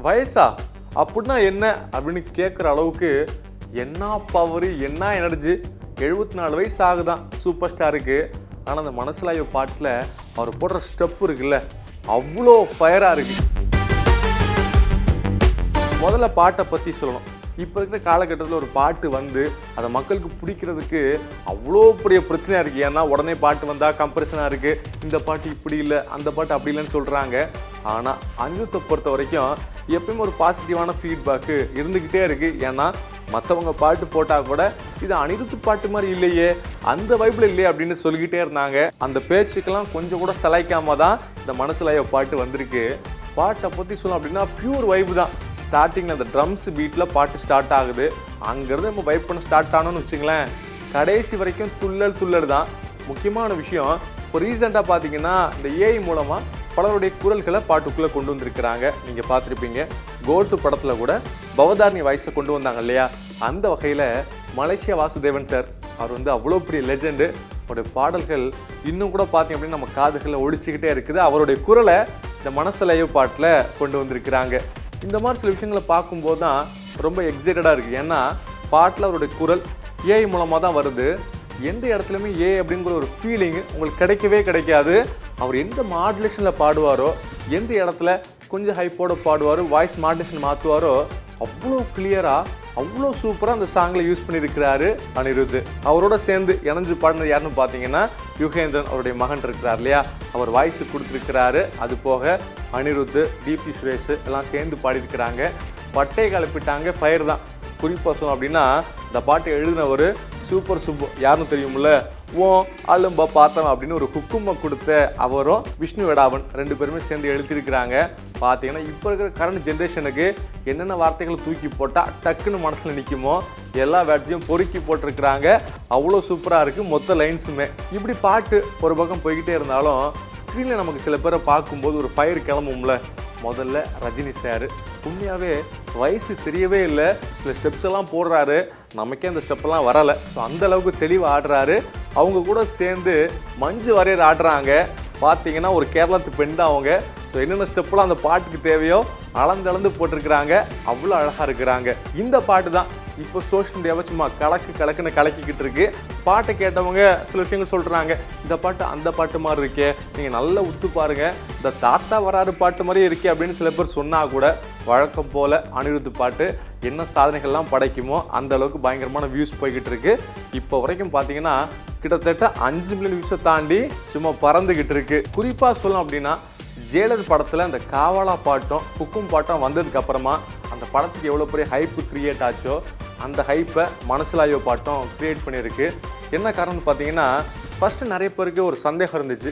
வயசா அப்படின்னா என்ன அப்படின்னு கேட்குற அளவுக்கு என்ன பவர், என்ன எனர்ஜி. 74 வயசு ஆகுதான் சூப்பர் ஸ்டாருக்கு. ஆனால் அந்த மனசுலாய பாட்டில் அவர் போடுற ஸ்டெப் இருக்குல்ல, அவ்வளோ ஃபயராக இருக்குது. முதல்ல பாட்டை பற்றி சொல்லணும். இப்போ இருக்கிற காலகட்டத்தில் ஒரு பாட்டு வந்து அதை மக்களுக்கு பிடிக்கிறதுக்கு அவ்வளோ பெரிய பிரச்சனையாக இருக்குது. ஏன்னா உடனே பாட்டு வந்தால் கம்ப்ரெஷனாக இருக்குது, இந்த பாட்டு இப்படி இல்லை, அந்த பாட்டு அப்படி இல்லைன்னு சொல்கிறாங்க. ஆனால் அனிருத்தை பொறுத்த வரைக்கும் எப்பயுமே ஒரு பாசிட்டிவான ஃபீட்பேக்கு இருந்துக்கிட்டே இருக்குது. ஏன்னா மற்றவங்க பாட்டு போட்டால் கூட இது அனிருத்து பாட்டு மாதிரி இல்லையே, அந்த வைப்பில் இல்லையே அப்படின்னு சொல்லிக்கிட்டே இருந்தாங்க. அந்த பேச்சுக்கெல்லாம் கொஞ்சம் கூட சளைக்காம தான் இந்த மனசுலாய பாட்டு வந்திருக்கு. பாட்டை பற்றி சொல்லணும் அப்படின்னா பியூர் வைப்பு தான். ஸ்டார்டிங்கில் அந்த ட்ரம்ஸ் பீட்டில் பாட்டு ஸ்டார்ட் ஆகுது. அங்கேருந்து நம்ம வைப் பண்ண ஸ்டார்ட் ஆனோன்னு வச்சுங்களேன், கடைசி வரைக்கும் துள்ளல் தான். முக்கியமான விஷயம், இப்போ ரீசெண்டாக பார்த்தீங்கன்னா இந்த ஏஐ மூலமாக பலருடைய குரல்களை பாட்டுக்குள்ளே கொண்டு வந்திருக்கிறாங்க. நீங்கள் பார்த்துருப்பீங்க, கோட்டு படத்தில் கூட பவதாரணி வாய்ஸை கொண்டு வந்தாங்க இல்லையா. அந்த வகையில் மலேசியா வாசுதேவன் சார், அவர் வந்து அவ்வளோ பெரிய லெஜெண்டு. அவருடைய பாடல்கள் இன்னும் கூட பார்த்தீங்க அப்படின்னா நம்ம காதுகளில் ஒழிச்சிக்கிட்டே இருக்குது. அவருடைய குரலை இந்த மனசுலாய பாட்டில் கொண்டு வந்திருக்கிறாங்க. இந்த மாதிரி சில விஷயங்களை பார்க்கும்போது தான் ரொம்ப எக்ஸைட்டடாக இருக்குது. ஏன்னா பாட்டில் அவருடைய குரல் ஏஐ மூலமாக தான் வருது. எந்த இடத்துலையுமே ஏ அப்படிங்கிற ஒரு ஃபீலிங் உங்களுக்கு கிடைக்காது. அவர் எந்த மாடுலேஷனில் பாடுவாரோ, எந்த இடத்துல கொஞ்சம் ஹைப்போட பாடுவார், வாய்ஸ் மாடுலேஷன் மாற்றுவாரோ, அவ்வளோ கிளியராக அவ்வளோ சூப்பராக அந்த சாங்கில் யூஸ் பண்ணியிருக்கிறாரு அனிருத். அவரோட சேர்ந்து இணைஞ்சு பாடினது யாருன்னு பார்த்தீங்கன்னா யுகேந்திரன், அவருடைய மகன் இருக்கிறார் இல்லையா, அவர் வாய்ஸு கொடுத்துருக்கிறாரு. அது போக அனிருத், டிபி சுரேஷ் எல்லாம் சேர்ந்து பாடியிருக்கிறாங்க. பட்டை கலப்பிட்டாங்க, ஃபயர் தான். குறிப்பாக சொல்லணும் அப்படின்னா இந்த பாட்டை எழுதினவர் சூப்பர் சுப்பு, யாருன்னு தெரியுமில்ல, ஓ அலும்பா பார்த்தோம் அப்படின்னு ஒரு ஹுக்குமை கொடுத்த அவரும் விஷ்ணு வெடாவன் 2 பேருமே சேர்ந்து எழுதியிருக்கிறாங்க. பார்த்தீங்கன்னா இப்போ இருக்கிற கரண்ட் ஜென்ரேஷனுக்கு என்னென்ன வார்த்தைகளை தூக்கி போட்டால் டக்குன்னு மனசில் நிற்குமோ எல்லா வேர்ட்ஸையும் பொறுக்கி போட்டிருக்கிறாங்க. அவ்வளோ சூப்பராக இருக்குது மொத்த லைன்ஸுமே. இப்படி பாட்டு ஒரு பக்கம் போய்கிட்டே இருந்தாலும் ஸ்க்ரீனில் நமக்கு சில பேரை பார்க்கும்போது ஒரு ஃபயர் கிளம்பும்ல. முதல்ல ரஜினி சார், உண்மையாகவே வயசு தெரியவே இல்லை, சில ஸ்டெப்ஸ் எல்லாம் போடுறாரு, நமக்கே அந்த ஸ்டெப்பெல்லாம் வரலை. ஸோ அந்தளவுக்கு தெளிவாக ஆடுறாரு. அவங்க கூட சேர்ந்து மஞ்சு வாரியர் ஆடுறாங்க. பார்த்தீங்கன்னா ஒரு கேரளத்து பெண் தான் அவங்க. ஸோ என்னென்ன ஸ்டெப்பெல்லாம் அந்த பாட்டுக்கு தேவையோ அளந்து போட்டிருக்கிறாங்க. அவ்வளோ அழகாக இருக்கிறாங்க. இந்த பாட்டு தான் இப்போ சோஷியல் மீடியாவை சும்மா கலக்குன்னு கலக்கிக்கிட்டு இருக்கு. பாட்டை கேட்டவங்க சில விஷயங்கள் சொல்கிறாங்க, இந்த பாட்டு அந்த பாட்டு மாதிரி இருக்கே, நீங்கள் நல்லா உத்து பாருங்கள், இந்த தாத்தா வராரு பாட்டு மாதிரியே இருக்கே அப்படின்னு சில பேர் சொன்னால் கூட வழக்கம் போல் அனிருத் பாட்டு என்ன சாதனைகள்லாம் படைக்குமோ அந்த அளவுக்கு பயங்கரமான வியூஸ் போய்கிட்டு இருக்கு. இப்போ வரைக்கும் பார்த்தீங்கன்னா கிட்டத்தட்ட 5 மில்லியன் வியூஸை தாண்டி சும்மா பறந்துக்கிட்டு இருக்கு. குறிப்பாக சொல்லணும் அப்படின்னா ஜெயலலிதா படத்தில் அந்த காவாலா பாட்டும் குக்கும் பாட்டும் வந்ததுக்கு அப்புறமா அந்த படத்துக்கு எவ்வளோ பெரிய ஹைப்பு க்ரியேட் ஆச்சோ அந்த ஹைப்பை மனசுலாய பாட்டும் க்ரியேட் பண்ணியிருக்கு. என்ன காரணம்னு பார்த்தீங்கன்னா, ஃபஸ்ட்டு நிறைய பேருக்கு ஒரு சந்தேகம் இருந்துச்சு,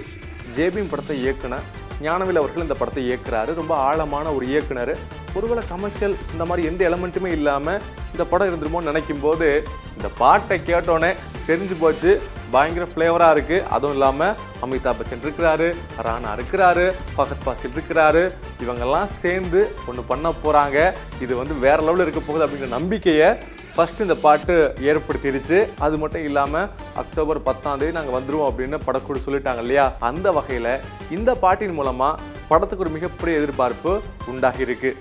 ஜேபிஎம் படத்தை இயக்குன ஞானவேல் அவர்கள் இந்த படத்தை இயக்குறாரு, ரொம்ப ஆழமான ஒரு இயக்குனர், ஒருவேளை கமர்ஷியல் இந்த மாதிரி எந்த எலமெண்ட்டுமே இல்லாமல் இந்த படம் இருந்துருமோன்னு நினைக்கும் போது இந்த பாட்டை கேட்டோன்னே தெரிஞ்சு போச்சு, பயங்கர ஃப்ளேவராக இருக்குது. அதுவும் இல்லாமல் அமிதாப் பச்சன் இருக்கிறாரு, ராணா இருக்கிறாரு, ஃபஹத் ஃபாசில் இருக்கிறாரு, இவங்கெல்லாம் சேர்ந்து ஒன்று பண்ண போகிறாங்க. இது வந்து வேறு லெவலில் இருக்க போகுது அப்படிங்கிற நம்பிக்கையை ஃபஸ்ட்டு இந்த பாட்டு ஏற்படுத்திடுச்சு. அது மட்டும் இல்லாமல் அக்டோபர் 10 நாங்கள் வந்துடுவோம் அப்படின்னு படக்குழு சொல்லிட்டாங்க இல்லையா. அந்த வகையில் இந்த பாட்டின் மூலமாக படத்துக்கு ஒரு மிகப்பெரிய எதிர்பார்ப்பு உண்டாகி இருக்கு.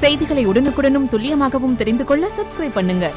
செய்திகளை உடனுக்குடனும் துல்லியமாகவும் தெரிந்து கொள்ள சப்ஸ்கிரைப் பண்ணுங்க.